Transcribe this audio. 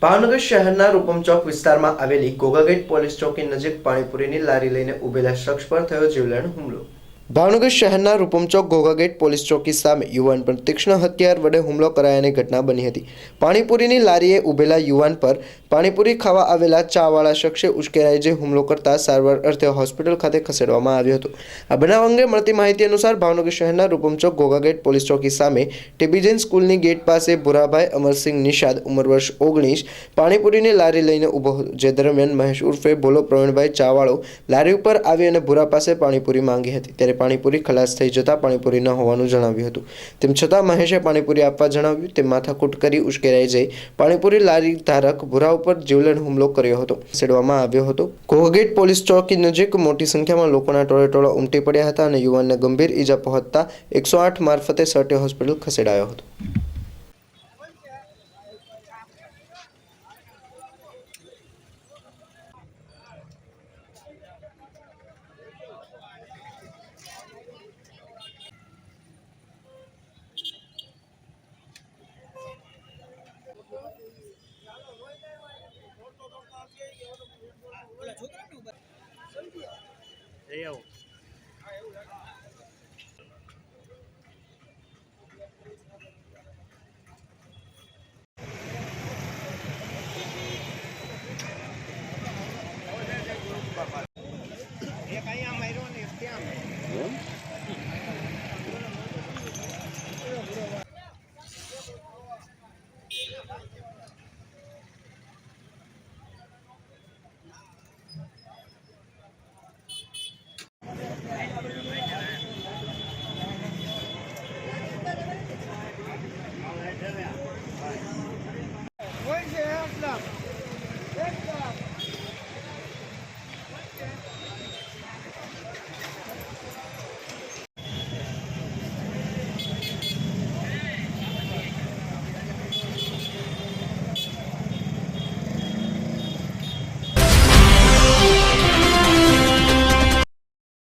ભાવનગર શહેરના રૂપમ ચોક વિસ્તારમાં આવેલી ઘોઘાગેટ પોલીસ ચોકી નજીક પાણીપુરીની લારી લઈને ઉભેલા શખ્સ પર થયો જીવલેણ હુમલો। ભાવનગર શહેરના રૂપમ ચોક ઘોઘાગેટ પોલીસ ચોકી સામે યુવાન પર તીક્ષ્ણ હથિયાર વડે હુમલો કરાયાની ઘટના બની હતી। પાણીપુરીની લારીએ ઉભેલા યુવાન પર પાણીપુરી ખાવા આવેલા ચાવાળા શખ્સે ઉશ્કેરાઈ જઈ હુમલો કરતા સારવાર અર્થે હોસ્પિટલ ખાતે ખસેડવામાં આવ્યો હતો। આ બનાવ અંગે મળતી માહિતી અનુસાર ભાવનગર શહેરના રૂપમ ચોક ઘોઘાગેટ પોલીસ ચોકી સામે ટીબીજેન સ્કૂલની ગેટ પાસે ભુરાભાઈ અમરસિંહ નિષાદ ઉંમર વર્ષ 19 પાણીપુરીની લારી લઈને ઊભો હતો। જે દરમિયાન મહેશ ઉર્ફે બોલો પ્રવીણભાઈ ચાવાળો લારી ઉપર આવી અને ભુરા પાસે પાણીપુરી માંગી હતી। ત્યારે પાણીપુરી ખલાસ થઈ જતા પાણીપુરી ન હોવાનું જણાવ્યું હતું। તેમ છતાં મહેશે પાણીપુરી આપવા જણાવ્યું તે માથાકૂટ કરી ઉશ્કેરાઈ જઈ પાણીપુરી લારી ધારક ભુરા ઉપર જીવલેણ હુમલો કર્યો હતો, ખસેડવામાં આવ્યો હતો। ઘોઘાગેટ પોલીસ ચોકી નજીક મોટી સંખ્યામાં લોકોના ટોળેટોળા ઉમટી પડ્યા હતા અને યુવાનને ગંભીર ઈજા પહોંચતા 108 મારફતે સર્ટે હોસ્પિટલ ખસેડાયો હતો। જઈ આવો।